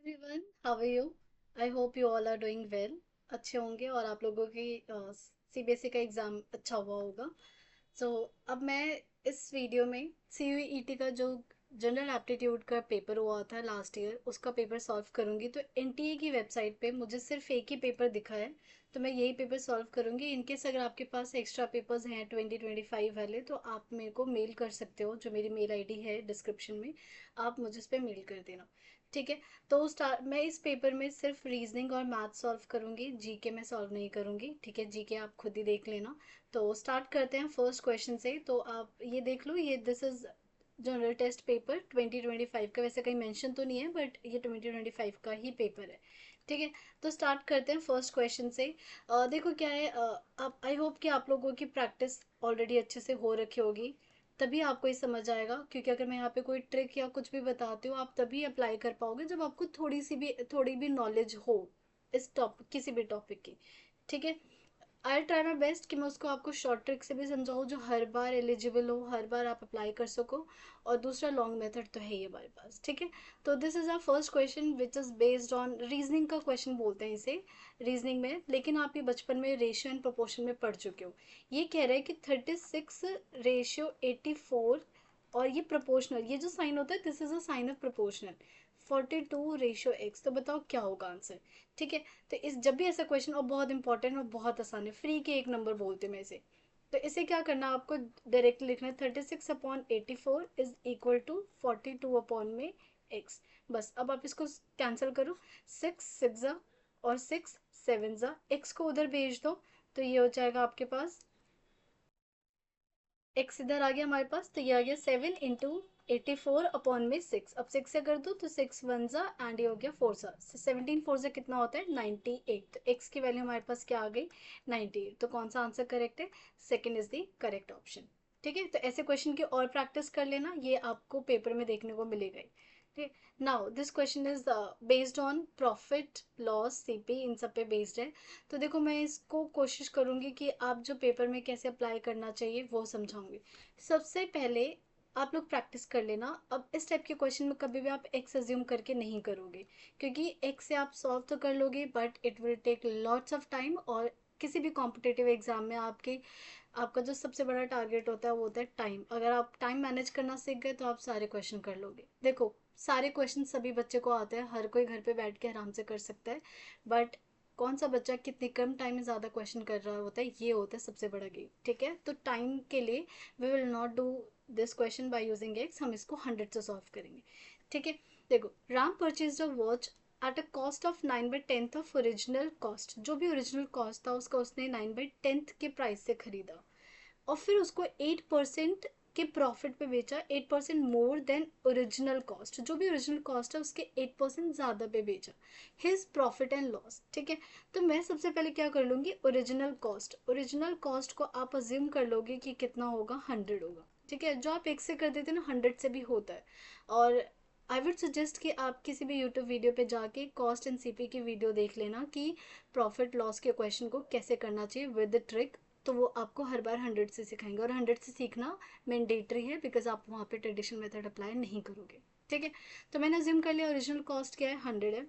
Everyone, how are you? I hope you all are doing well. अच्छे होंगे और आप लोगों की सीबीएसई का एग्ज़ाम अच्छा हुआ होगा। सो अब मैं इस वीडियो में सीयूईटी का जो जनरल एप्टीट्यूड का पेपर हुआ था लास्ट ईयर उसका पेपर सॉल्व करूंगी। तो एनटीए की वेबसाइट पे मुझे सिर्फ एक ही पेपर दिखा है, तो मैं यही पेपर सॉल्व करूंगी। इनकेस अगर आपके पास एक्स्ट्रा पेपर्स हैं 2025 वाले तो आप मेरे को मेल कर सकते हो, जो मेरी मेल आईडी है डिस्क्रिप्शन में, आप मुझे उस पर मेल कर देना। ठीक है। तो स्टार्ट मैं इस पेपर में सिर्फ रीजनिंग और मैथ सॉल्व करूंगी, जीके में सॉल्व नहीं करूंगी। ठीक है, जीके आप खुद ही देख लेना। तो स्टार्ट करते हैं फर्स्ट क्वेश्चन से। तो आप ये देख लो, ये this is general test paper 2025 का। वैसे कहीं मेंशन तो नहीं है बट ये 2025 का ही पेपर है। ठीक है। तो स्टार्ट करते हैं फर्स्ट क्वेश्चन से। देखो क्या है, आप आई होप कि आप लोगों की प्रैक्टिस ऑलरेडी अच्छे से हो रखी होगी, तभी आपको ये समझ आएगा। क्योंकि अगर मैं यहाँ पे कोई ट्रिक या कुछ भी बताती हूँ आप तभी अप्लाई कर पाओगे जब आपको थोड़ी भी नॉलेज हो इस टॉपिक, किसी भी टॉपिक की। ठीक है। आई ट्राई माई बेस्ट कि मैं उसको आपको शॉर्ट ट्रिक से भी समझाऊँ जो हर बार एलिजिबल हो, हर बार आप अप्लाई कर सको। और दूसरा लॉन्ग मेथड तो है ही हमारे पास। ठीक है। तो this is our first question which is based on reasoning का क्वेश्चन बोलते हैं इसे, रीजनिंग में। लेकिन आप ये बचपन में रेशियो एंड प्रोपोर्शन में पढ़ चुके हो। ये कह रहा है कि 36:84, और ये प्रोपोर्शनल, ये जो साइन होता है this is a sign of proportional. 42:x, तो बताओ क्या होगा आंसर। ठीक है। तो इस जब भी ऐसा क्वेश्चन, और बहुत इंपॉर्टेंट और बहुत आसान है, फ्री के एक नंबर बोलते हैं मैं इसे। तो इसे क्या करना है आपको, डायरेक्ट लिखना है 36/84 इज इक्वल टू 42 में एक्स। बस अब आप इसको कैंसिल करो। 6 6 और 6 7 एक्स को उधर भेज दो। तो ये हो जाएगा आपके पास, एक्स इधर आ गया हमारे पास, तो ये आ गया 7 इंटू 84 अपॉन में 6। अब 6 से कर दो तो 6 1 एंड ये हो गया 4 सा, 17 4 से कितना होता है 98। तो एक्स की वैल्यू हमारे पास क्या आ गई 98। तो कौन सा आंसर करेक्ट है, second is the correct option. ठीक है। तो ऐसे क्वेश्चन की और प्रैक्टिस कर लेना, ये आपको पेपर में देखने को मिलेगा ही। ठीक है। Now this question is based on profit loss CP, इन सब पे बेस्ड है। तो देखो मैं इसको कोशिश करूंगी कि आप जो पेपर में कैसे अप्लाई करना चाहिए वो समझाऊंगी। सबसे पहले आप लोग प्रैक्टिस कर लेना। अब इस टाइप के क्वेश्चन में कभी भी आप एक्स अज्यूम करके नहीं करोगे, क्योंकि एक्स से आप सॉल्व तो कर लोगे but it will take lots of time. और किसी भी कॉम्पिटेटिव एग्जाम में आपके आपका जो सबसे बड़ा टारगेट होता है वो होता है टाइम। अगर आप टाइम मैनेज करना सीख गए तो आप सारे क्वेश्चन कर लोगे। देखो सारे क्वेश्चन सभी बच्चे को आते हैं, हर कोई घर पे बैठ के आराम से कर सकता है, बट कौन सा बच्चा कितने कम टाइम में ज़्यादा क्वेश्चन कर रहा होता है, ये होता है सबसे बड़ा गेम। ठीक है। तो टाइम के लिए we will not do this question by using x, हम इसको 100 से सॉल्व करेंगे। ठीक है। देखो, Ram purchase a watch at a cost of 9/10 of original cost. जो भी ओरिजिनल कॉस्ट था उसका उसने 9/10 के प्राइस से खरीदा, और फिर उसको 8% के प्रॉफिट पे बेचा, 8% मोर देन ओरिजिनल कॉस्ट। जो भी ओरिजिनल कॉस्ट है उसके 8% ज़्यादा पे बेचा। His profit and loss. ठीक है। तो मैं सबसे पहले क्या कर लूँगी, ओरिजिनल कॉस्ट। ओरिजिनल कॉस्ट को आप अज्यूम कर लोगे कि कितना होगा, 100 होगा। ठीक है। जो आप एक से कर देते हैं ना, 100 से भी होता है। और आई वुड सजेस्ट कि आप किसी भी यूट्यूब वीडियो पे जाके कॉस्ट एंड सीपी की वीडियो देख लेना कि प्रॉफिट लॉस के क्वेश्चन को कैसे करना चाहिए विद ट्रिक। तो वो आपको हर बार 100 से सिखाएंगे, और 100 से सीखना मैंडेटरी है बिकॉज आप वहाँ पे ट्रेडिशनल मेथड अप्लाई नहीं करोगे। ठीक है। तो मैंने अज्यूम कर लिया ओरिजिनल कॉस्ट क्या है, 100 है।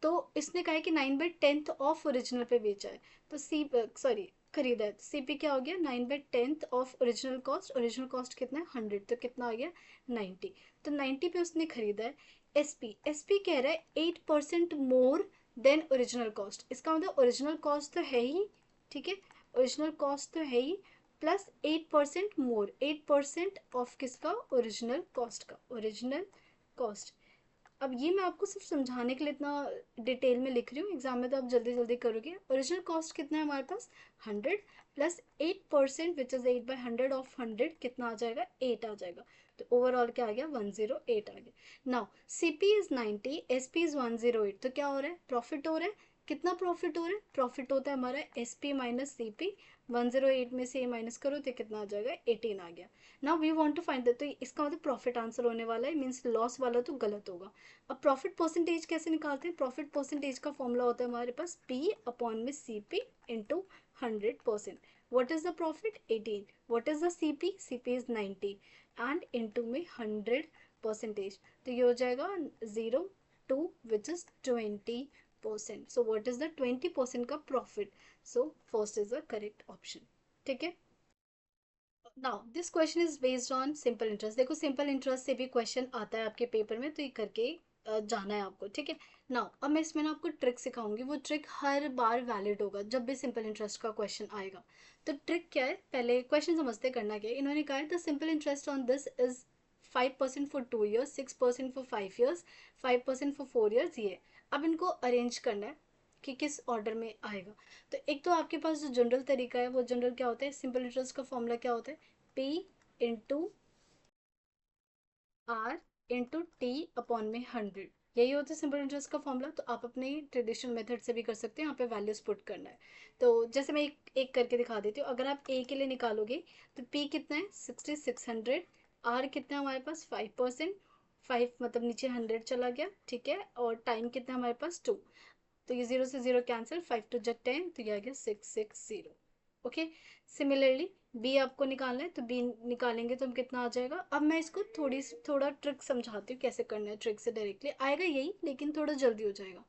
तो इसने कहा है कि 9/10 ऑफ ओरिजिनल पे बेचा है, तो सी सॉरी खरीदा है, तो सीपी क्या हो गया 9/10 of original cost. Original cost कितना है 100, तो कितना आ गया 90। तो 90 पे उसने खरीदा है। एसपी, एसपी कह रहा है 8% मोर देन ओरिजिनल कॉस्ट। इसका मतलब ओरिजिनल कॉस्ट तो है ही, ठीक है, ओरिजिनल कॉस्ट तो है ही, प्लस 8% मोर, 8% ऑफ किसका, ओरिजिनल कॉस्ट का, ओरिजिनल कॉस्ट। अब ये मैं आपको सिर्फ समझाने के लिए इतना डिटेल में लिख रही हूँ, एग्जाम में तो आप जल्दी जल्दी करोगे। ओरिजिनल कॉस्ट कितना है हमारे पास 100, प्लस 8% विच इज 8/100 ऑफ 100, कितना आ जाएगा 8 आ जाएगा। तो ओवरऑल क्या आ गया 108 आ गया। Now CP is 90, SP is 108, तो क्या हो रहा है, प्रॉफिट हो रहा है। कितना प्रॉफिट हो रहा है, प्रॉफिट होता है हमारा एसपी माइनस सीपी। 108 में से माइनस करो तो कितना आ जाएगा 18 आ गया। Now we want to find that, तो इसका मतलब प्रॉफिट आंसर होने वाला है, मींस लॉस वाला तो गलत होगा। अब प्रॉफिट परसेंटेज कैसे निकालते हैं, प्रॉफिट परसेंटेज का फॉर्मूला होता है हमारे पास पी अपॉन में C P into 100%। What is the profit 18, what is the C P is 90 and into में 100%। तो ये हो जाएगा 0 to which is 20%. So what is the 20% का profit? So first is the correct option. ठीक है. Now this question is based on simple interest. देखो simple interest से भी क्वेश्चन आता है आपके पेपर में, तो ये करके जाना है आपको. ठीक है. नाउ अब मैं इसमें ना आपको ट्रिक सिखाऊंगी. वो ट्रिक हर बार वैलिड होगा जब भी सिंपल इंटरेस्ट का क्वेश्चन आएगा. तो ट्रिक क्या है, पहले क्वेश्चन समझते करना क्या है. इन्होंने कहा है the simple interest on this is 5% for 2 years, 6% for 5 years, 5% for 4 years. ये अब इनको अरेंज करना है कि किस ऑर्डर में आएगा. तो एक तो आपके पास जो जनरल तरीका है, वो जनरल क्या होता है, सिंपल इंटरेस्ट का फॉर्मूला क्या होता है, P into R into T upon में 100. यही होता है सिंपल इंटरेस्ट का फॉर्मूला. तो आप अपने ट्रेडिशनल मेथड से भी कर सकते हैं. यहाँ पे वैल्यूज पुट करना है. तो जैसे मैं एक एक करके दिखा देती हूँ. अगर आप ए के लिए निकालोगे तो पी कितना है 6600, आर कितना है हमारे पास 5%, 5 मतलब नीचे 100 चला गया. ठीक है. और टाइम कितना है हमारे पास 2. तो ये 0 से 0 कैंसिल, 5 टू जट 10, तो ये आ गया 660. ओके. सिमिलरली बी आपको निकालना है, तो बी निकालेंगे तो हम कितना आ जाएगा. अब मैं इसको थोड़ा ट्रिक समझाती हूँ कैसे करना है. ट्रिक से डायरेक्टली आएगा यही, लेकिन थोड़ा जल्दी हो जाएगा.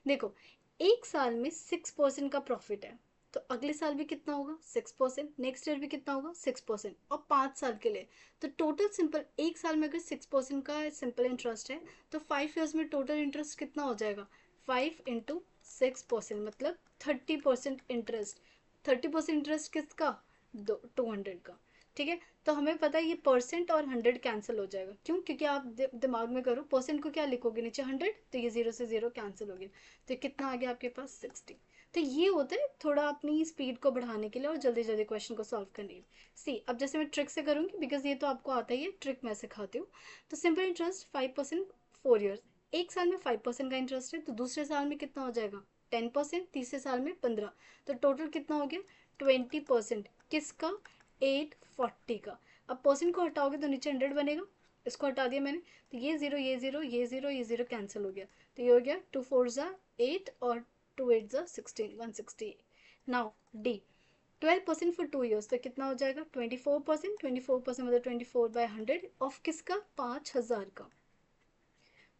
देखो एक साल में 6% का प्रॉफिट है, तो अगले साल भी कितना होगा 6%, नेक्स्ट ईयर भी कितना होगा 6%, और 5 साल के लिए. तो टोटल सिंपल एक साल में अगर 6% का सिंपल इंटरेस्ट है, तो 5 years में टोटल इंटरेस्ट कितना हो जाएगा, 5 × 6%, मतलब 30% इंटरेस्ट. 30% इंटरेस्ट किसका, 200 का. ठीक है. तो हमें पता है ये परसेंट और 100 कैंसिल हो जाएगा. क्यों, क्योंकि आप दिमाग में करो, परसेंट को क्या लिखोगे नीचे 100, तो ये 0 से 0 कैंसिल हो गया. तो कितना आ गया आपके पास 60. तो ये होता है थोड़ा अपनी स्पीड को बढ़ाने के लिए और जल्दी जल्दी क्वेश्चन को सॉल्व करने के लिए. सी अब जैसे मैं ट्रिक से करूँगी, बिकॉज ये तो आपको आता ही है, ट्रिक मैं सिखाती हूँ. तो सिंपल इंटरेस्ट 5% 4 years. एक साल में 5% का इंटरेस्ट है, तो दूसरे साल में कितना हो जाएगा 10%, तीसरे साल में 15. तो टोटल कितना हो गया 20%. किसका, 840 का. अब परसेंट को हटाओगे तो नीचे 100 बनेगा, इसको हटा दिया मैंने. तो ये जीरो ये जीरो ये जीरो ये जीरो कैंसिल हो गया. तो ये हो गया 2 4 ज़ा 8 और 2 8 ज़ा 16, 168. नाउ डी 12% फॉर 2 years, तो कितना हो जाएगा 24%. 24% मतलब 24/100 ऑफ किसका, 5000 का.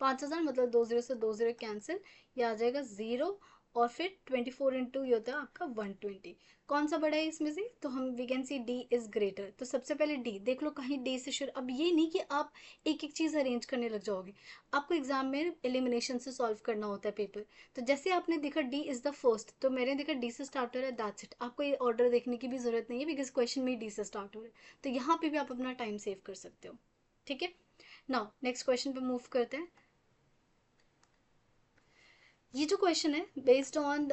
5000 मतलब 2 0 से 2 0 कैंसिल, ये आ जाएगा 0. और फिर 24 ये होता है आपका 120. कौन सा बड़ा है इसमें से, तो हम we can see D is greater. तो सबसे पहले डी देख लो, कहीं डी से शुरू. अब ये नहीं कि आप एक एक चीज़ अरेंज करने लग जाओगे. आपको एग्जाम में एलिमिनेशन से सॉल्व करना होता है पेपर. तो जैसे आपने देखा डी इज द फर्स्ट, तो मैंने देखा डी से स्टार्ट हो रहा है, दैट्स इट. आपको ये ऑर्डर देखने की भी जरूरत नहीं है, बिकॉज क्वेश्चन में डी से स्टार्ट हो रहा है. तो यहाँ पे भी आप अपना टाइम सेव कर सकते हो. ठीक है. नाउ नेक्स्ट क्वेश्चन पे मूव करते हैं. ये जो क्वेश्चन है based on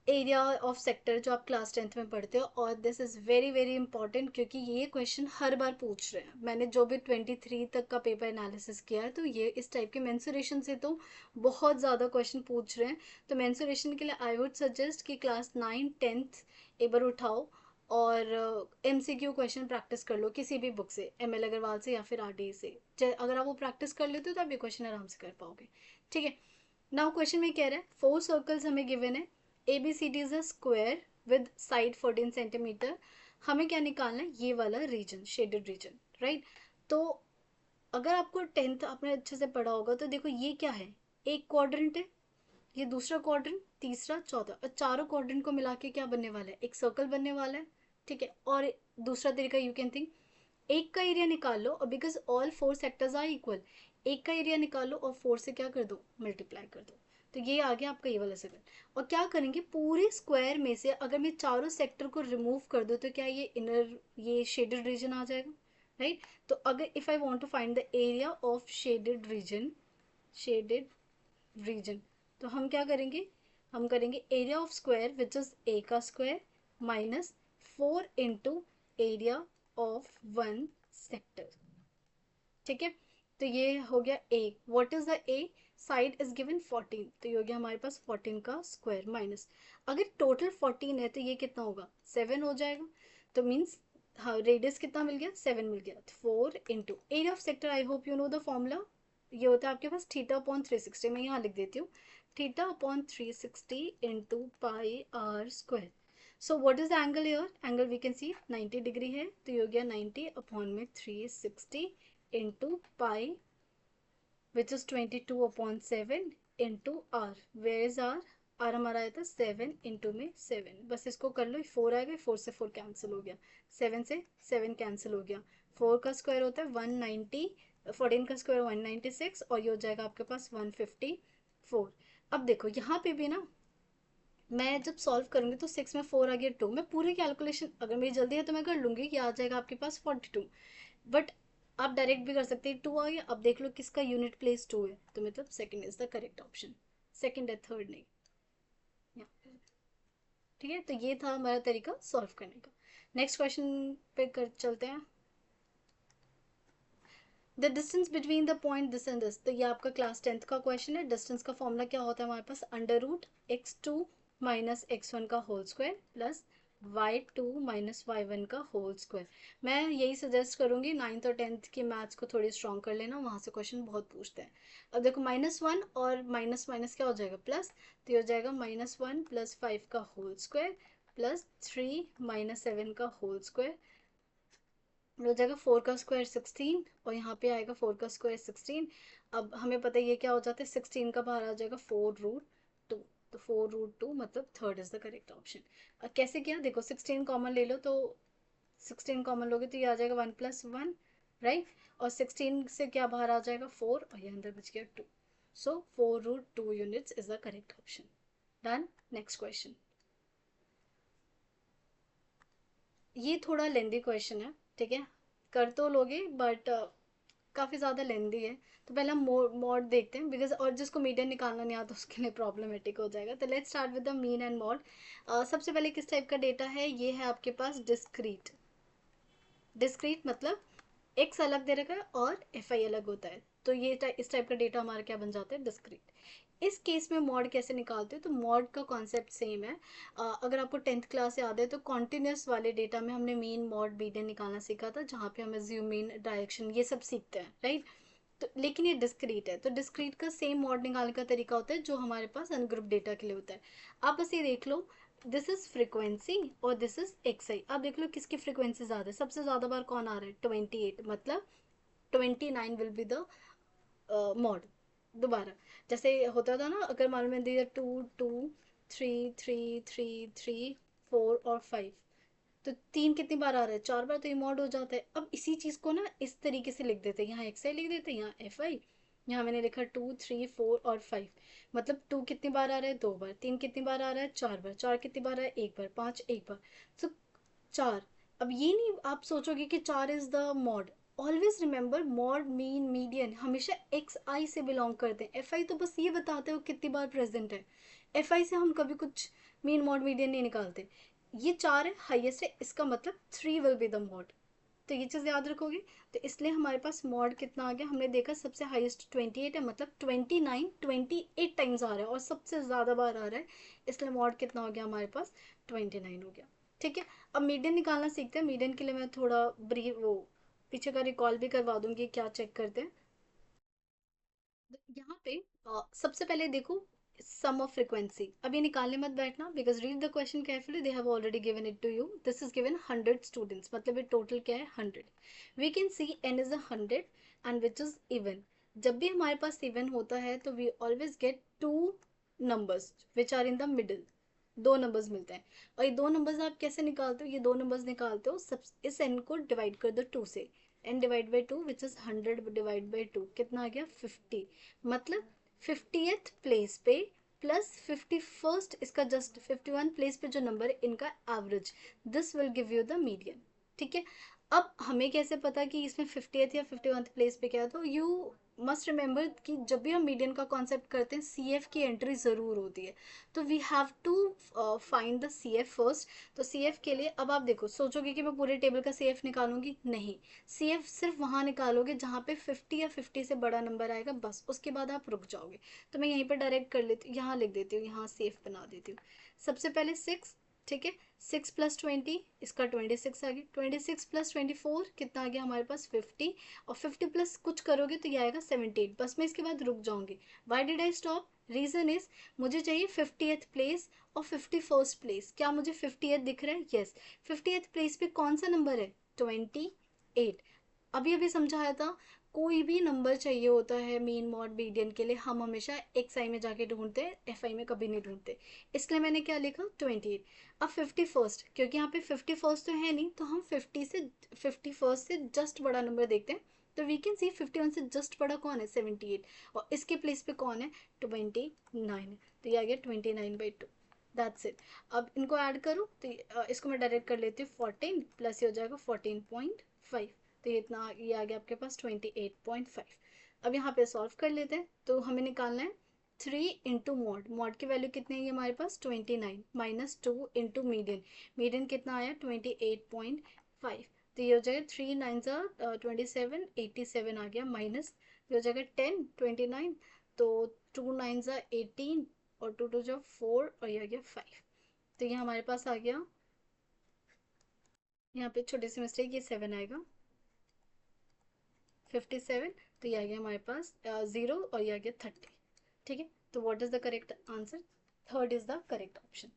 area of sector, जो आप क्लास 10th में पढ़ते हो. और this is very very important, क्योंकि ये क्वेश्चन हर बार पूछ रहे हैं. मैंने जो भी 23 तक का पेपर एनालिसिस किया है, तो ये इस टाइप के मेंसुरेशन से तो बहुत ज़्यादा क्वेश्चन पूछ रहे हैं. तो मेंसुरेशन के लिए आई वुड सजेस्ट कि क्लास 9 10th एक बार उठाओ और MCQ क्वेश्चन प्रैक्टिस कर लो किसी भी बुक से, ML अग्रवाल से या फिर RDE से. अगर आप वो प्रैक्टिस कर लेते हो तो आप ये क्वेश्चन आराम से कर पाओगे. ठीक है. नाउ क्वेश्चन में कह रहा है 4 सर्कल्स हमें गिवन है. ABCD is a square with side 14 centimetre. हमें क्या निकालना है, ये वाला रीजन, शेडेड रीजन, राइट. तो अगर आपको 10th आपने अच्छे से पढ़ा होगा, तो देखो ये क्या है, एक क्वाड्रेंट है, ये दूसरा क्वाड्रेंट, तीसरा, चौथा, और चारों क्वाड्रेंट को मिला के क्या बनने वाला है, एक सर्कल बनने वाला है. ठीक है. और दूसरा तरीका यू कैन थिंक, एक का एरिया निकाल लो, और because all 4 sectors are equal, एक का एरिया निकाल लो और 4 से क्या कर दो, मल्टीप्लाई कर दो. तो ये आ गया आपका ये वाला सर्कल. और क्या करेंगे, पूरे स्क्वायर में से अगर मैं चारों सेक्टर को रिमूव कर दूँ, तो क्या ये इनर ये शेडेड रीजन आ जाएगा, राइट. तो अगर if I want to find the area of shaded region, तो हम क्या करेंगे, हम करेंगे area of square which is a का square minus 4 into area of one sector. ठीक है. तो ये हो गया a. What is the a, side is given 14, तो ये हो गया हमारे पास 14 का स्क्वायर माइनस, अगर टोटल 14 है तो ये कितना होगा 7 हो जाएगा. तो मीन्स हाँ रेडियस कितना मिल गया 7 मिल गया. 4 into area of sector, I hope you know the formula. ये होता है आपके पास थीटा अपॉन 360. मैं यहाँ लिख देती हूँ, theta upon 360 into pi R square. So what is the angle here, angle we can see 90 degree है. तो ये हो गया 90 अपॉन में 360 into pi which is 22/7 into R. Where is R? R हमारा आया था 7 इंटू में 7. बस इसको कर लो, 4 आएगा, 4 से 4 कैंसिल हो गया, 7 से 7 कैंसिल हो गया. 4 का स्क्वायर होता है 190, 14 का स्क्वायर 196 और ये हो जाएगा आपके पास 154. अब देखो यहाँ पे भी ना मैं जब सॉल्व करूंगी तो 6 में 4 आ गया 2. मैं पूरी कैलकुलेशन अगर मेरी जल्दी है तो मैं कर लूंगी कि आ जाएगा आपके पास 42. बट आप डायरेक्ट भी कर सकते हैं. 2 आ गया. अब देख लो किसका यूनिट प्लेस 2 है, तो मतलब second is the correct option. Second है, थर्ड नहीं. ठीक है, तो ये था हमारा तरीका सॉल्व करने का. नेक्स्ट क्वेश्चन पे कर चलते हैं. The distance between the point this and this. तो ये आपका क्लास 10th का क्वेश्चन है. डिस्टेंस का फॉर्मूला क्या होता है हमारे पास? Under root x2 minus x1 का whole square plus y2 minus y1 का होल स्क्वायर. मैं यही सजेस्ट करूंगी 9th और 10th की मैथ्स को थोड़ी स्ट्रॉन्ग कर लेना, वहां से क्वेश्चन बहुत पूछते हैं. अब देखो -1 और माइनस माइनस क्या हो जाएगा? प्लस. तो ये हो जाएगा -1 प्लस 5 का होल स्क्वायर प्लस 3 माइनस 7 का होल स्क्वायर. हो जाएगा 4 का स्क्वायर 16 और यहाँ पे आएगा 4 का स्क्वायर 16. अब हमें पता है ये क्या हो जाता है, 16 का बाहर आ जाएगा 4√2. तो 4√2 मतलब third is the correct option. अब कैसे किया देखो, 16 कॉमन ले लो तो 16 कॉमन लोगे तो ये आ जाएगा 1+1, राइट. और 16 से क्या बाहर आ जाएगा 4 और ये अंदर बच गया 2. सो 4√2 units is the correct option. Done. Next question. ये थोड़ा लेंदी क्वेश्चन है, ठीक है, कर तो लोगे बट काफ़ी ज़्यादा लेंदी है. तो पहले हम मॉड देखते हैं बिकॉज, और जिसको मीडियन निकालना नहीं आता उसके लिए प्रॉब्लमेटिक हो जाएगा. तो let's start with the mean and mod. सबसे पहले किस टाइप का डेटा है? ये है आपके पास डिस्क्रीट. डिस्क्रीट मतलब एक्स अलग दे रखा है और एफ आई अलग होता है, तो ये इस टाइप का डेटा हमारा क्या बन जाता है? डिस्क्रीट. इस केस में मॉड कैसे निकालते हैं? तो मॉड का कॉन्सेप्ट सेम है. अगर आपको 10th क्लास याद है तो कॉन्टिन्यूस वाले डेटा में हमने मीन मॉड मीडियन निकालना सीखा था, जहाँ पे हमें ज्यूम मीन डायरेक्शन ये सब सीखते हैं, राइट. तो लेकिन ये डिस्क्रीट है, तो डिस्क्रीट का सेम मॉड निकालने का तरीका होता है जो हमारे पास अनग्रुप डेटा के लिए होता है. आप बस ये देख लो, दिस इज फ्रिक्वेंसी और दिस इज एक्स आई. आप देख लो किसकी फ्रिक्वेंसी ज़्यादा है. सबसे ज़्यादा बार कौन आ रहा है? 28. मतलब 29 विल बी द मॉड. दोबारा जैसे होता था ना, अगर मान लो मैंने दिया 2 2 3 3 3 3 4 और 5, तो 3 कितनी बार आ रहा है? 4 बार, तो ये मॉड हो जाता है. अब इसी चीज़ को ना इस तरीके से लिख देते हैं, यहाँ एक्स आई लिख देते हैं, यहाँ एफ आई. यहाँ मैंने लिखा 2 3 4 और 5. मतलब 2 कितनी बार आ रहा है? 2 बार. 3 कितनी बार आ रहा है? 4 बार. 4 कितनी बार आ रहा है? 1 बार. 5 1 बार. तो 4. अब ये नहीं आप सोचोगे कि 4 is the mod. Always remember mod mean median हमेशा एक्स आई से बिलोंग करते हैं. एफ आई तो बस ये बताते हो कितनी बार प्रेजेंट है. एफ आई से हम कभी कुछ मीन मॉड मीडियन नहीं निकालते. ये 4 है, हाईएस्ट है, इसका मतलब 3 विल बी द मॉड. तो ये चीज़ याद रखोगे. तो इसलिए हमारे पास मॉड कितना आ गया? हमने देखा सबसे हाईएस्ट 28 है, मतलब 29 28 टाइम्स आ रहा है और सबसे ज़्यादा बार आ रहा है, इसलिए मॉड कितना हो गया हमारे पास? 29 हो गया. ठीक है. अब मीडियन निकालना सीखते हैं. मीडियन के लिए मैं थोड़ा ब्रीफ वो पीछे का रिकॉल भी करवा दूंगी क्या चेक करते हैं. यहाँ पे सबसे पहले देखो सम ऑफ फ्रीक्वेंसी. अब ये निकालने मत बैठना because read the question carefully. They have already given it to you. This is given 100 students, मतलब ये टोटल क्या है? 100. We can see n is 100 and which is even. जब भी हमारे पास इवन होता है तो we always get two numbers which are in the middle. दो नंबर्स मिलते हैं. और ये दो नंबर्स आप कैसे निकालते हो? ये दो नंबर्स निकालते हो सब इस n को डिवाइड कर दो 2 से. n divide by 2 which is 100 divide by 2 कितना आ गया? 50. मतलब 50th प्लेस पे प्लस 51st, इसका जस्ट 51 प्लेस पे जो नंबर है इनका average, this will give you the median. ठीक है. अब हमें कैसे पता कि इसमें 50th या 51th प्लेस पे क्या है? तो यू मस्ट रिमेंबर कि जब भी हम मीडियन का कॉन्सेप्ट करते हैं सी एफ की एंट्री ज़रूर होती है. तो we have to find the C F first. तो सी एफ के लिए अब आप देखो, सोचोगे कि मैं पूरे टेबल का सी एफ निकालूंगी? नहीं. सी एफ सिर्फ वहाँ निकालोगे जहाँ पे 50 या 50 से बड़ा नंबर आएगा, बस उसके बाद आप रुक जाओगे. तो मैं यहीं पर डायरेक्ट कर लेती हूँ, यहाँ लिख देती हूँ, यहाँ सी एफ बना देती हूँ. सबसे पहले 6. ठीक है. 6 प्लस 20, इसका 26 आ गया. 26 प्लस 24 कितना आ गया हमारे पास? 50. और 50 प्लस कुछ करोगे तो ये आएगा 78. बस मैं इसके बाद रुक जाऊंगी. Why did I stop? Reason is मुझे चाहिए 50th प्लेस और 51st प्लेस. क्या मुझे 50th दिख रहा है? यस. 50th प्लेस पे कौन सा नंबर है? 28. अभी अभी समझाया था कोई भी नंबर चाहिए होता है मीन मॉड मीडियन के लिए, हम हमेशा एक्स आई में जाके ढूंढते हैं, एफ आई में कभी नहीं ढूंढते। इसलिए मैंने क्या लिखा 28। अब 51st, क्योंकि यहाँ पे 51st तो है नहीं, तो हम 51st से जस्ट बड़ा नंबर देखते हैं। तो वी कैन सी 51 से जस्ट बड़ा कौन है 78, और इसके प्लेस पे कौन है 29 है। तो ये आ गया 29/2। That's it. अब इनको ऐड करो तो इसको मैं डायरेक्ट कर लेती हूँ 14 प्लस ये हो जाएगा 14.5। तो ये इतना ये आ गया आपके पास 28.5। अब यहाँ पे सॉल्व कर लेते हैं। तो हमें निकालना है 3 इंटू मॉड। मॉड की वैल्यू कितनी है हमारे पास 29 माइनस 2 इंटू मीडियन। मीडियन कितना आया 28.5। तो ये हो जाएगा 3 9 27 87 आ गया, माइनस ये हो जाएगा 10 29। तो 2 9 18 और 2 2 4 और ये आ गया 5। तो ये हमारे पास आ गया, यहाँ पे छोटी सी मिस्टेक, ये 7 आएगा 57। तो ये आ गया हमारे पास 0 और ये आ गया 30। ठीक है, तो what is the correct answer, third is the correct option.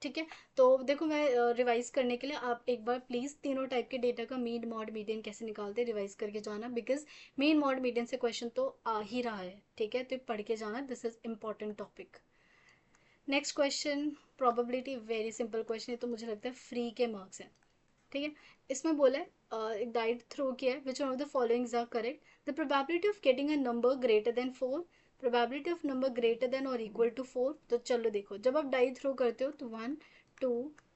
ठीक है, तो देखो मैं रिवाइज करने के लिए आप एक बार प्लीज तीनों टाइप के डेटा का मीन मॉड मीडियन कैसे निकालते रिवाइज करके जाना, बिकॉज मीन मॉड मीडियन से क्वेश्चन तो आ ही रहा है। ठीक है, तो पढ़ के जाना, this is important topic. Next question, probability, very simple question, ये तो मुझे लगता है फ्री के मार्क्स हैं। ठीक है, इसमें बोला है एक डाइट थ्रो किया है, which one of the followings are correct. The probability of getting a number greater than 4, probability of number greater than और इक्वल टू 4। तो चलो देखो, जब आप डाइट थ्रो करते हो तो 1 2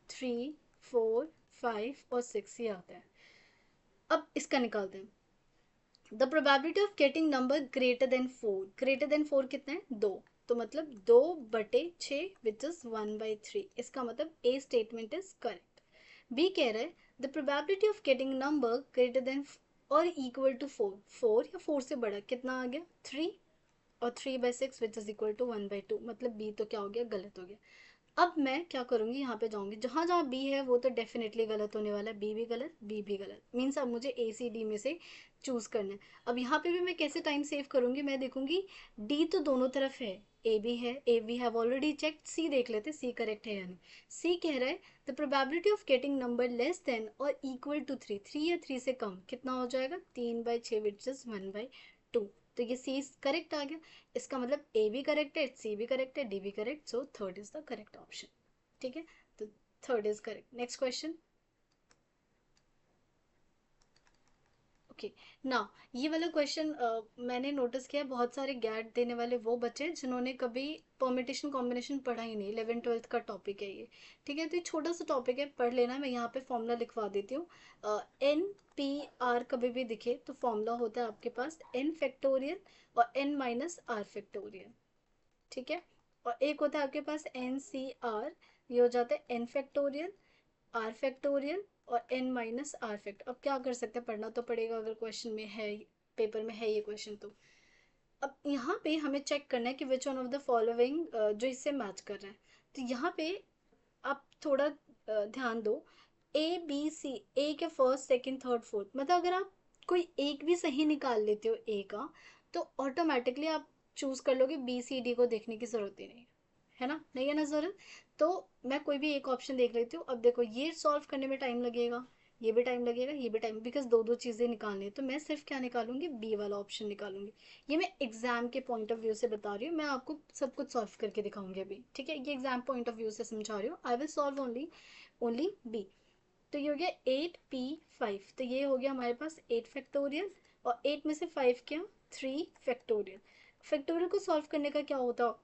3 4 5 और 6 ये आता है। अब इसका निकालते हैं। The probability of getting number greater than 4, greater than 4 कितना है 2, तो मतलब 2/6 विच इज 1/3। इसका मतलब A statement is correct. B कह रहा है the probability of getting number greater than और इक्वल टू 4, 4 या 4 से बड़ा कितना आ गया 3, और 3/6 विच इज इक्वल टू 1/2, मतलब बी तो क्या हो गया गलत हो गया। अब मैं क्या करूंगी, यहाँ पे जाऊंगी, जहां जहां बी है वो तो डेफिनेटली गलत होने वाला है, बी भी गलत बी भी गलत, मीन्स अब मुझे ए सी डी में से चूज करना है। अब यहाँ पे भी मैं कैसे टाइम सेव करूंगी, मैं देखूंगी डी तो दोनों तरफ है, ए भी है, a we have already check, c देख लेते सी करेक्ट है या नहीं। सी कह रहा है the probability of getting number less than और इक्वल टू 3, 3 या 3 से कम कितना हो जाएगा 3/6 विच इज 1/2। तो ये सी करेक्ट आ गया। इसका मतलब ए भी करेक्ट है, सी भी करेक्ट है, डी भी correct, so third is the correct option. ठीक है, तो third is correct. Next question. Okay, ना ये वाला क्वेश्चन मैंने नोटिस किया बहुत सारे गैट देने वाले वो बच्चे जिन्होंने कभी परमिटेशन कॉम्बिनेशन पढ़ा ही नहीं, 11th 12th का टॉपिक है ये। ठीक है, तो ये छोटा सा टॉपिक है, पढ़ लेना, मैं यहाँ पे फॉर्मूला लिखवा देती हूँ। एन पी आर कभी भी दिखे तो फॉर्मूला होता है आपके पास एन फैक्टोरियल और एन माइनस आर फैक्टोरियल। ठीक है, और एक होता है आपके पास एन सी आर, ये हो जाता है एन फैक्टोरियल, आर फैक्टोरियल और एन माइनस आर फैक्ट। अब क्या कर सकते हैं, पढ़ना तो पड़ेगा अगर क्वेश्चन में है, पेपर में है ये क्वेश्चन तो। अब यहाँ पे हमें चेक करना है कि विच वन ऑफ द फॉलोइंग जो इससे मैच कर रहा है। तो यहाँ पे आप थोड़ा ध्यान दो, ए बी सी, ए के फर्स्ट सेकंड थर्ड फोर्थ, मतलब अगर आप कोई एक भी सही निकाल लेते हो ए का, तो ऑटोमेटिकली आप चूज कर लोगे, बी सी डी को देखने की जरूरत ही नहीं है ना, नहीं है ना जरूरत। तो मैं कोई भी एक ऑप्शन देख लेती हूँ। अब देखो ये सॉल्व करने में टाइम लगेगा, ये भी टाइम लगेगा, ये भी टाइम, बिकॉज दो दो चीजें निकालनी है, तो मैं सिर्फ क्या निकालूंगी बी वाला ऑप्शन निकालूंगी। ये मैं एग्जाम के पॉइंट ऑफ व्यू से बता रही हूँ, मैं आपको सब कुछ सॉल्व करके दिखाऊंगी अभी। ठीक है, ये एग्जाम पॉइंट ऑफ व्यू से समझा रही हूँ, I will solve only only B. तो ये हो गया 8p5, तो ये हो गया हमारे पास 8 फैक्टोरियल, और 8 में से 5 क्या 3 फैक्टोरियल। फैक्टोरियल को सॉल्व करने का क्या होता है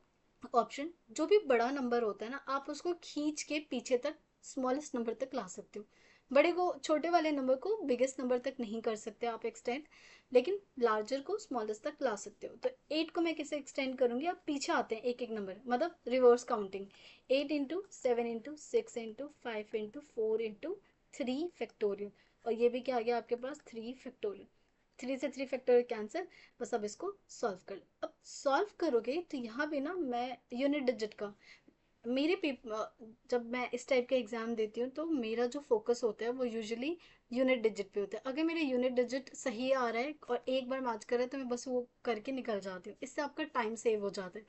ऑप्शन, जो भी बड़ा नंबर होता है ना आप उसको खींच के पीछे तक स्मॉलेस्ट नंबर तक ला सकते हो। बड़े को, छोटे वाले नंबर को बिगेस्ट नंबर तक नहीं कर सकते आप एक्सटेंड, लेकिन लार्जर को स्मॉलेस्ट तक ला सकते हो। तो 8 को मैं कैसे एक्सटेंड करूंगी, आप पीछे आते हैं एक एक नंबर, मतलब reverse counting, 8 into 7 into 6 into 5 into 4 into 3 factorial. और ये भी क्या आ गया आपके पास 3 फैक्टोरियल, 3 से 3 फैक्टोरियल कैंसिल। बस अब इसको सॉल्व कर लो। अब सॉल्व करोगे तो यहाँ पे ना मैं यूनिट डिजिट का, मेरे पेपर जब मैं इस टाइप के एग्जाम देती हूँ तो मेरा जो फोकस होता है वो यूजुअली यूनिट डिजिट पे होता है। अगर मेरा यूनिट डिजिट सही आ रहा है और एक बार मैच कर रहा है तो मैं बस वो करके निकल जाती हूँ, इससे आपका टाइम सेव हो जाता है।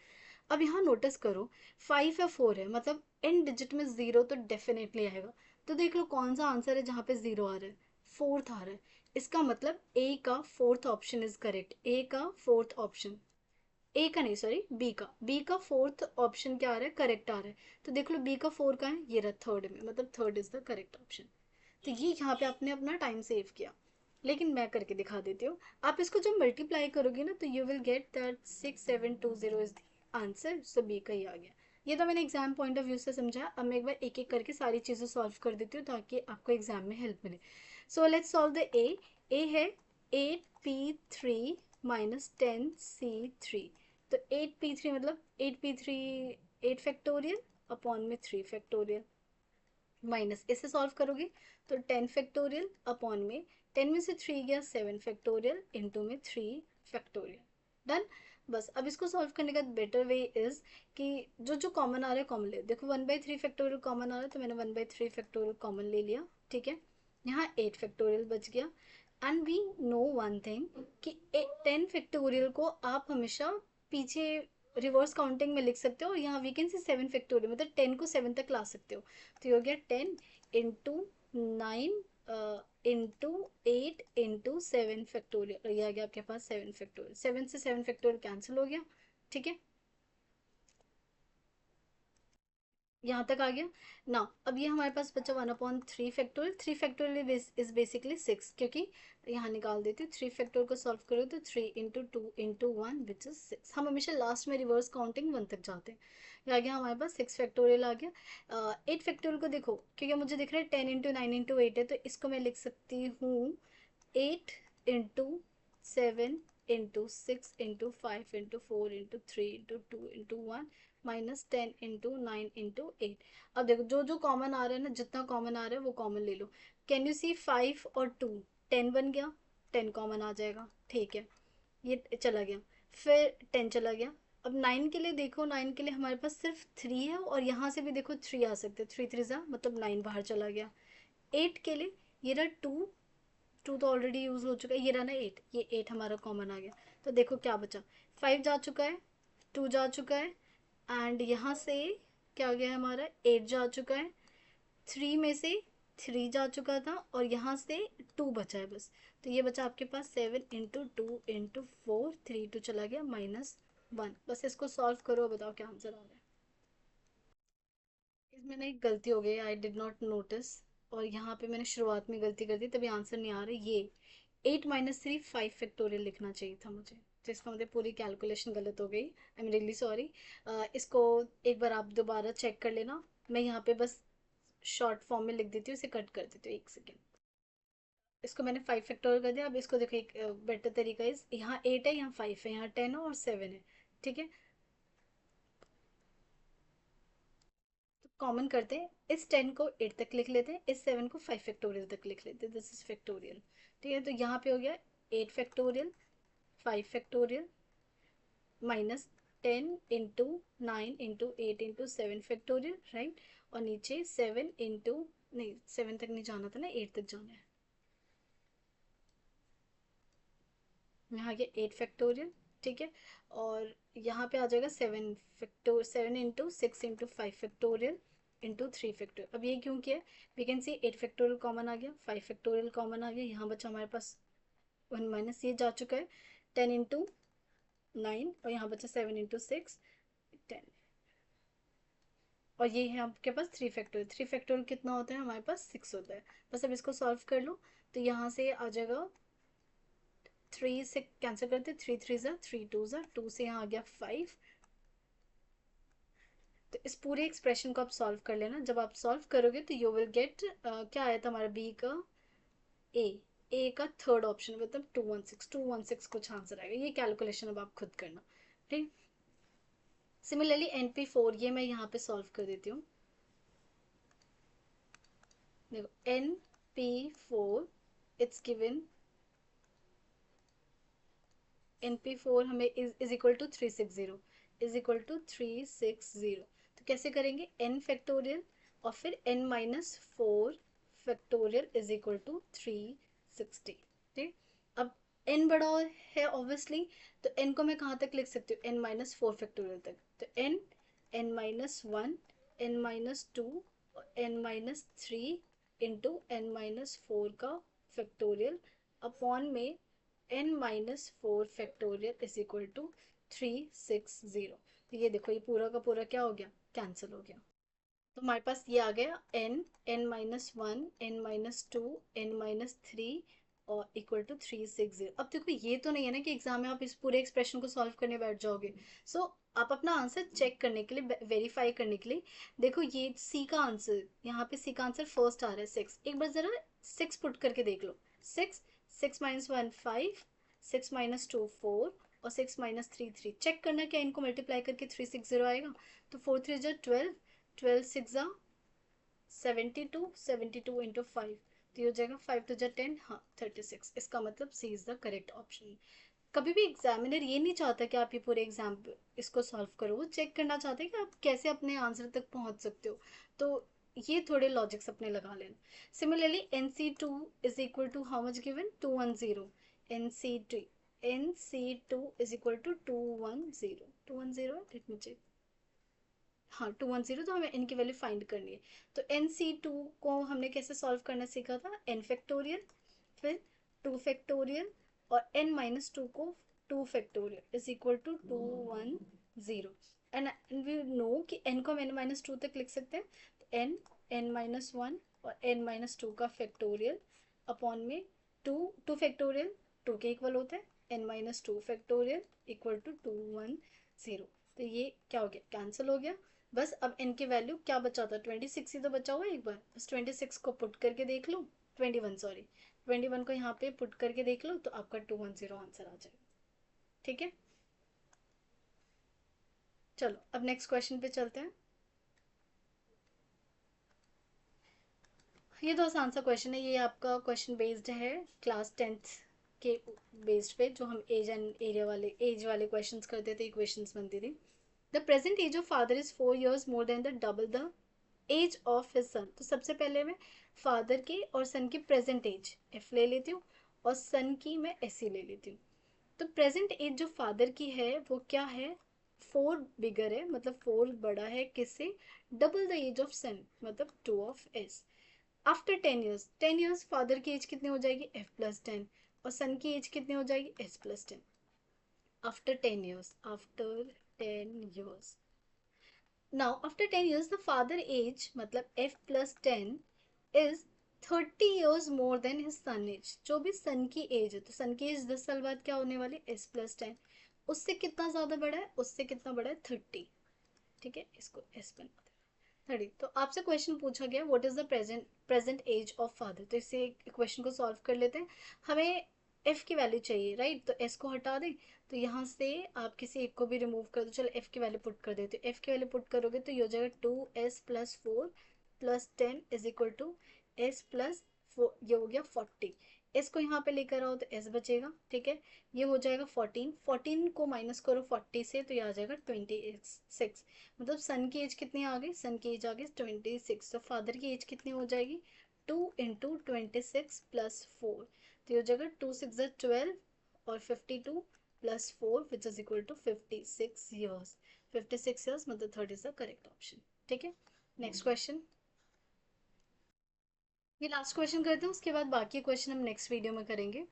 अब यहाँ नोटिस करो 5 या 4 है, मतलब इन डिजिट में 0 तो डेफिनेटली आएगा। तो देख लो कौन सा आंसर है जहाँ पे 0 आ रहा है, फोर्थ आ रहा है, इसका मतलब ए का फोर्थ ऑप्शन इज करेक्ट, ए का फोर्थ ऑप्शन, ए का नहीं सॉरी बी का फोर्थ ऑप्शन क्या आ रहा है, करेक्ट आ रहा है। तो देख लो बी का फोर का है, ये रहा थर्ड में, मतलब third is the correct option. तो ये यहाँ पे आपने अपना टाइम सेव किया, लेकिन मैं करके दिखा देती हूँ। आप इसको जब मल्टीप्लाई करोगे ना तो you will get that 6720 is the answer, so B का ही आ गया। ये तो मैंने एग्जाम पॉइंट ऑफ व्यू से समझा, अब मैं एक बार एक एक करके सारी चीज़ें सॉल्व कर देती हूँ ताकि आपको एग्जाम में हेल्प मिले। सो लेट्स सॉल्व द ए है 8p3 माइनस 10c3। तो 8p3 मतलब 8p3 8 फैक्टोरियल अपॉन में 3 फैक्टोरियल, माइनस इससे सॉल्व करोगे तो 10 फैक्टोरियल अपॉन में 10 में से 3 गया 7 फैक्टोरियल इंटू में 3 फैक्टोरियल। डन। बस अब इसको सॉल्व करने का बेटर वे इज कि जो जो कॉमन आ रहा है कॉमन ले, देखो 1/3 फैक्टोरियल कॉमन आ रहा है तो मैंने 1/3 फैक्टोरियल कॉमन ले लिया, ठीक है। यहाँ 8 फैक्टोरियल बच गया। And we know one thing कि 10 फैक्टोरियल को आप हमेशा पीछे रिवर्स काउंटिंग में लिख सकते हो, और यहाँ वी कैन सी 7 फैक्टोरियल मतलब 10 को 7 तक ला सकते हो। तो ये हो गया 10 इंटू 9 इंटू 8 इंटू 7 फैक्टोरियल, ये आ गया आपके पास 7 फैक्टोरियल। 7 से 7 फैक्टोरियल कैंसिल हो गया, ठीक है, यहाँ तक आ गया ना। अब ये हमारे पास बचा 1/3 फैक्टोरियल, 3 फैक्टोरियल इज बेसिकली 6, क्योंकि यहाँ निकाल देती हूँ 3 फैक्टोरियल को सॉल्व करो तो 3 इंटू 2 इंटू 1 विच इज 6। हम हमेशा लास्ट में रिवर्स काउंटिंग 1 तक जाते हैं। ये आ गया हमारे पास 6 फैक्टोरियल आ गया। 8 फैक्टोरियल को देखो, क्योंकि मुझे दिख रहा है 10 इंटू 9 इंटू 8 है, तो इसको मैं लिख सकती हूँ 8 into 7 into 6 into 5 into 4 into 3 into 2 into 1 minus 10 into 9 into 8। अब देखो जो जो कॉमन आ रहा है ना, जितना कॉमन आ रहा है वो कॉमन ले लो। कैन यू सी 5 और 2, 10 बन गया, 10 कॉमन आ जाएगा, ठीक है, ये चला गया। फिर 10 चला गया। अब 9 के लिए देखो, 9 के लिए हमारे पास सिर्फ 3 है, और यहाँ से भी देखो 3 आ सकते हैं, 3 3 जा मतलब 9 बाहर चला गया। 8 के लिए ये रहा 2, 2 तो ऑलरेडी यूज हो चुका है, ये रहा ना 8, ये 8 हमारा कॉमन आ गया। तो देखो क्या बचा, 5 जा चुका है, 2 जा चुका है, एंड यहाँ से क्या गया हमारा 8 जा चुका है, 3 में से 3 जा चुका था, और यहाँ से 2 बचा है बस। तो ये बचा आपके पास 7 इंटू 2 इंटू 4, 3 2 चला गया -1। बस इसको सॉल्व करो, बताओ क्या आंसर आ रहा है। इसमें ना एक गलती हो गई, आई डिड नॉट नोटिस, और यहाँ पे मैंने शुरुआत में गलती कर दी, तभी आंसर नहीं आ रहा। ये 8 - 3 5 फैक्टोरियल लिखना चाहिए था मुझे, तो इसका मतलब पूरी कैलकुलेशन गलत हो गई। I am really sorry. इसको एक बार आप दोबारा चेक कर लेना। मैं यहाँ पे बस शॉर्ट फॉर्म में लिख देती हूँ, इसे कट कर देती हूँ, 1 सेकेंड। इसको मैंने 5 फैक्टोरियल कर दिया। अब इसको देखो, एक बेटर तरीका है, यहाँ 8 है, यहाँ 5 है, यहाँ 10 है और 7 है, ठीक है। तो कॉमन करते हैं, इस 10 को 8 तक लिख लेते हैं, इस 7 को 5 फैक्टोरियल तक लिख लेते हैं, दिस इज फैक्टोरियल, ठीक है। तो यहाँ पे हो गया 8 factorial, 5 factorial, minus 10 into 9 into 8 into 7 factorial, right. और नीचे 7 इंटू, नहीं 7 तक नहीं जाना था ना, 8 तक जाना है। यहाँ गया 8 फैक्टोरियल, ठीक है। और यहाँ पे आ जाएगा 7 into 6 into 5 factorial into 3 factorial. अब ये क्यों किया, we can see 8 factorial common आ गया, 5 फैक्टोरियल कॉमन आ गया, यहाँ बचा हमारे पास 1 माइनस ये जा चुका है 10 इंटू 9, और यहाँ बचा 7 इंटू 6 10, और ये है आपके पास 3 फैक्टोरियल। 3 फैक्टोरियल कितना होता है हमारे पास, 6 होता है। बस अब इसको सॉल्व कर लो, तो यहाँ से आ जाएगा 3 से कैंसिल करते, 3 3 ज़ा 3 2 ज़ा 2 से यहाँ आ गया 5। तो इस पूरे एक्सप्रेशन को आप सॉल्व कर लेना, जब आप सॉल्व करोगे तो यू विल गेट क्या आया था हमारा बी का, ए ए का थर्ड ऑप्शन मतलब 216 कुछ आंसर आएगा। ये कैलकुलेशन अब आप खुद करना, ठीक। सिमिलरली NP4 ये मैं यहाँ पे सॉल्व कर देती हूँ। देखो NP4 इट्स गिवन, NP4 हमें is equal to 360, is equal to 360। तो कैसे करेंगे, n फैक्टोरियल और फिर n - 4 factorial is equal to 360, ठीक। अब n बड़ा है ऑब्वियसली, तो n को मैं कहाँ तक लिख सकती हूँ, n - 4 फैक्टोरियल तक। तो n, n-1, n-2 और n-3 इंटू n - 4 का फैक्टोरियल, अपॉन में n minus 4 factorial is equal to 360। तो ये देखो, ये पूरा का पूरा क्या हो गया, कैंसिल हो गया। तो हमारे पास ये आ गया n minus 1, n minus 2, n minus 3 और इक्वल टू 360। अब देखो ये तो नहीं है ना कि एग्जाम में आप इस पूरे एक्सप्रेशन को सॉल्व करने बैठ जाओगे। सो आप अपना आंसर चेक करने के लिए, वेरीफाई करने के लिए, देखो ये सी का आंसर, यहाँ पे सी का आंसर फर्स्ट आ रहा है 6। एक बार जरा 6 पुट करके देख लो। 6, 6 माइनस 1 5, 6 माइनस 2 4 और 6 माइनस 3 3। चेक करना क्या इनको मल्टीप्लाई करके 360 आएगा। तो 4 3 जा 12, 12 6 जा 72, 72 इंटू 5, तो ये हो जाएगा 5 तो जा 10, हाँ 36। इसका मतलब सी इज द करेक्ट ऑप्शन। कभी भी एग्जामिनर ये नहीं चाहता कि आप ये पूरे एग्जाम इसको सॉल्व करो, वो चेक करना चाहते हैं कि आप कैसे अपने आंसर तक पहुंच सकते हो। तो ये थोड़े लॉजिक्स अपने लगा लेना। Similarly NC2 is equal to how much given, 210। NC2, NC2 is equal to 210, 210, let me check, हाँ 210। तो हमें n की वैल्यू फाइंड करनी है। तो NC2 को हमने कैसे सॉल्व करना सीखा था, n फैक्टोरियल, फिर 2 फैक्टोरियल और n माइनस 2 को 2 factorial is equal to 210। And we know कि n को हम n माइनस 2 तक लिख सकते हैं। तो n, n माइनस 1 और n माइनस 2 का फैक्टोरियल अपॉन में 2 फैक्टोरियल 2 के इक्वल होता है, n minus 2 factorial equal to 210। तो ये क्या हो गया, कैंसिल हो गया। बस अब n की वैल्यू क्या बचा था, 26 ही तो बचा हुआ है। एक बार बस 26 को पुट करके देख लो, 21 सॉरी, 21 को यहाँ पे पुट करके देख लो तो आपका 210 आंसर आ जाएगा। ठीक है, चलो अब नेक्स्ट क्वेश्चन पे चलते हैं। ये तो आसान सा क्वेश्चन है, ये आपका क्वेश्चन बेस्ड है क्लास 10th के बेस्ड पे, जो हम एज एंड एरिया वाले एज वाले क्वेश्चंस करते थे, इक्वेशंस बनती थी। The present age of father is 4 years more than the double the age of his son. तो सबसे पहले मैं फादर की और सन की प्रेजेंट एज एफ ले लेती हूँ और सन की मैं एस सी ले लेती हूँ। तो प्रेजेंट एज जो फादर की है वो क्या है, 4 बिगर है, मतलब 4 बड़ा है किससे, डबल द एज ऑफ सन, मतलब 2 of S. After 10 years, 10 years father की एज कितनी हो जाएगी, एफ प्लस 10, और सन की एज कितनी हो जाएगी, S plus 10। After 10 years, after 10 years, now after 10 years the father age मतलब f plus 10 is 30 years more than his son age। जो भी सन की एज है, तो सन की एज 10 साल बाद क्या होने वाली, s plus 10, उससे कितना ज्यादा बड़ा है, उससे कितना बड़ा है, 30। ठीक है, इसको s बना दे 30। तो आपसे क्वेश्चन पूछा गया what is the present age of father. तो इसे क्वेश्चन को सॉल्व कर लेते हैं। हमें f की वैल्यू चाहिए, राइट, तो s को हटा दें। तो यहाँ से आप किसी एक को भी रिमूव कर दो, चलो f की वैल्यू पुट कर देते, f की वैल्यू पुट करोगे तो ये हो जाएगा 2s plus 4 plus 10 is equal to s plus 4, ये हो गया 40। s को यहाँ पे लेकर आओ तो s बचेगा, ठीक है, ये हो जाएगा 14, 14 को माइनस करो 40 से तो ये आ जाएगा 26। मतलब सन की एज कितनी आ गई, सन की एज आ गई 26। तो फादर की एज कितनी हो जाएगी, 2 इंटू 26 प्लस 4, तो ये हो जाएगा 2 6 12 और 52 plus 4 which is equal to 56 years। 56 years मतलब 30 इज द करेक्ट ऑप्शन। ठीक है, नेक्स्ट क्वेश्चन, ये लास्ट क्वेश्चन करते हैं, उसके बाद बाकी क्वेश्चन हम नेक्स्ट वीडियो में करेंगे।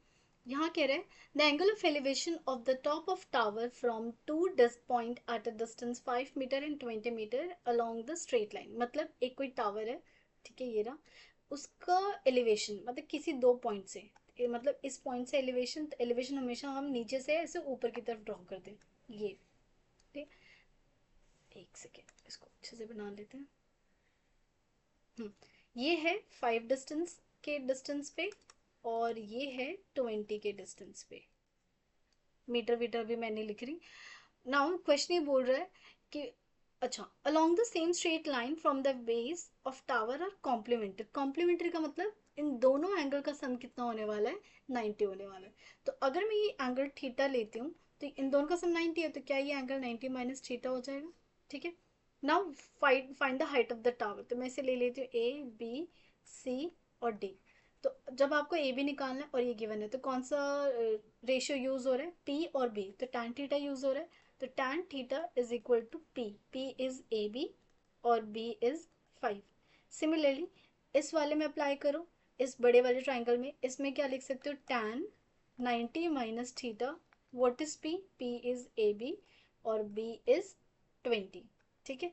यहाँ कह रहे हैं the angle of elevation of the top of tower from two point at a distance 5 metre and 20 metre along the straight line. मतलब एक कोई टावर है, ठीक है, ये रहा, उसका एलिवेशन मतलब किसी 2 पॉइंट से, मतलब इस पॉइंट से एलिवेशन, तो एलिवेशन हमेशा हम नीचे से ऐसे ऊपर की तरफ ड्रॉ करते हैं, ये, ठीक, एक सेकेंड इसको अच्छे से बना लेते हैं। ये है 5 डिस्टेंस के डिस्टेंस पे और ये है 20 के डिस्टेंस पे, मीटर वीटर भी मैं नहीं लिख रही। नाउ क्वेश्चन ये बोल रहा है कि अच्छा, along the same straight line from the base of tower are complementary. Complementary का मतलब इन दोनों एंगल का सम कितना होने वाला है, 90 होने वाला है। तो अगर मैं ये एंगल थीटा लेती हूँ तो इन दोनों का सम 90 है, तो क्या ये एंगल 90 माइनस थीटा हो जाएगा। ठीक है, now find the height of the tower. तो मैं इसे ले लेती हूँ ए बी सी और डी। तो जब आपको ए बी निकालना है और ये गिवन है तो कौन सा रेशियो यूज हो रहा है, पी और बी, तो टैन थीटा यूज हो रहा है। तो tan theta is equal to P, P is A B और बी इज 5। सिमिलरली इस वाले में अप्लाई करो, इस बड़े वाले ट्राइंगल में इसमें क्या लिख सकते हो, tan 90 minus theta, what is p, p is A B और b इज 20, ठीक है।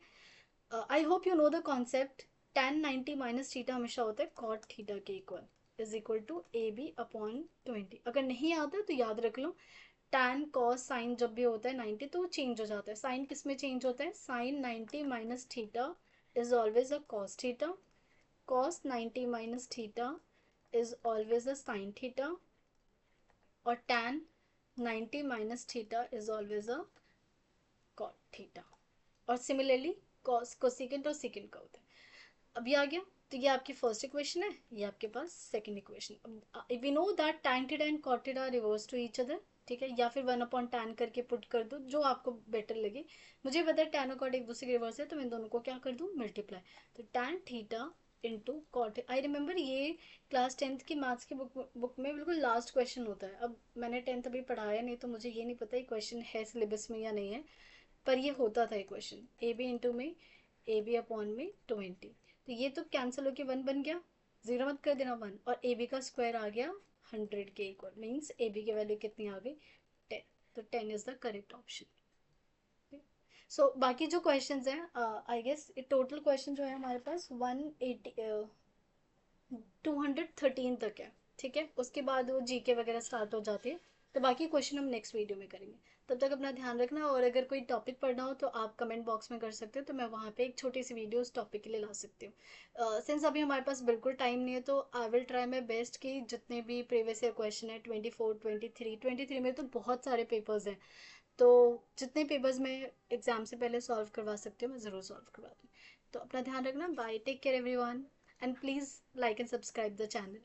I hope you know the concept. tan 90 minus theta हमेशा होता है cot थीटा के equal, is equal to A B upon 20। अगर नहीं आता तो याद रख लो, tan cos साइन जब भी होता है 90 तो वो चेंज हो जाता है। साइन किस में चेंज होता है, sine 90 minus theta is always a cos theta, cos 90 minus theta is always a sin theta, और tan 90 minus theta is always a cot theta. और सिमिलरली cos कोसेकेंट और सेकेंट का होता है। अब ये आ गया, तो ये आपकी फर्स्ट इक्वेशन है, ये आपके पास second equation. We know that tan theta and cot theta reverse to each other, ठीक है, या फिर 1/tan करके पुट कर दो, जो आपको बेटर लगे। मुझे पता है tan और cot एक दूसरे के रिवर्स है, तो मैं दोनों को क्या कर दूँ, मल्टीप्लाई। तो tan theta into cot, I remember ये क्लास 10th की मैथ्स की बुक में बिल्कुल लास्ट क्वेश्चन होता है। अब मैंने 10th अभी पढ़ाया नहीं, तो मुझे ये नहीं पता ये क्वेश्चन है सिलेबस में या नहीं है, पर ये होता था ये क्वेश्चन, ए बी इंटू में ए बी अपॉन में 20। तो ये तो कैंसिल होके 1 बन गया, जीरो मत कर देना 1, और ए बी का स्क्वायर आ गया 100 के इक्वल, मीन्स ए बी की वैल्यू कितनी आ गई, 10। तो 10 इज द करेक्ट ऑप्शन। सो बाकी जो क्वेश्चंस हैं, आई गेस टोटल क्वेश्चन जो है हमारे पास 213 तक है, ठीक है। उसके बाद वो जीके वगैरह स्टार्ट हो जाती है, तो बाकी क्वेश्चन हम नेक्स्ट वीडियो में करेंगे। तब तक अपना ध्यान रखना, और अगर कोई टॉपिक पढ़ना हो तो आप कमेंट बॉक्स में कर सकते हो, तो मैं वहाँ पे एक छोटी सी वीडियो उस टॉपिक के लिए ला सकती हूँ। सिंस अभी हमारे पास बिल्कुल टाइम नहीं है, तो I will try my best कि जितने भी प्रीवियस ईयर क्वेश्चन है 24, 23 में तो बहुत सारे पेपर्स हैं, तो जितने पेपर्स मैं एग्जाम से पहले सॉल्व करवा सकती हूँ मैं ज़रूर सॉल्व करवा दूँ। तो अपना ध्यान रखना, bye, take care everyone, and please like and subscribe the channel.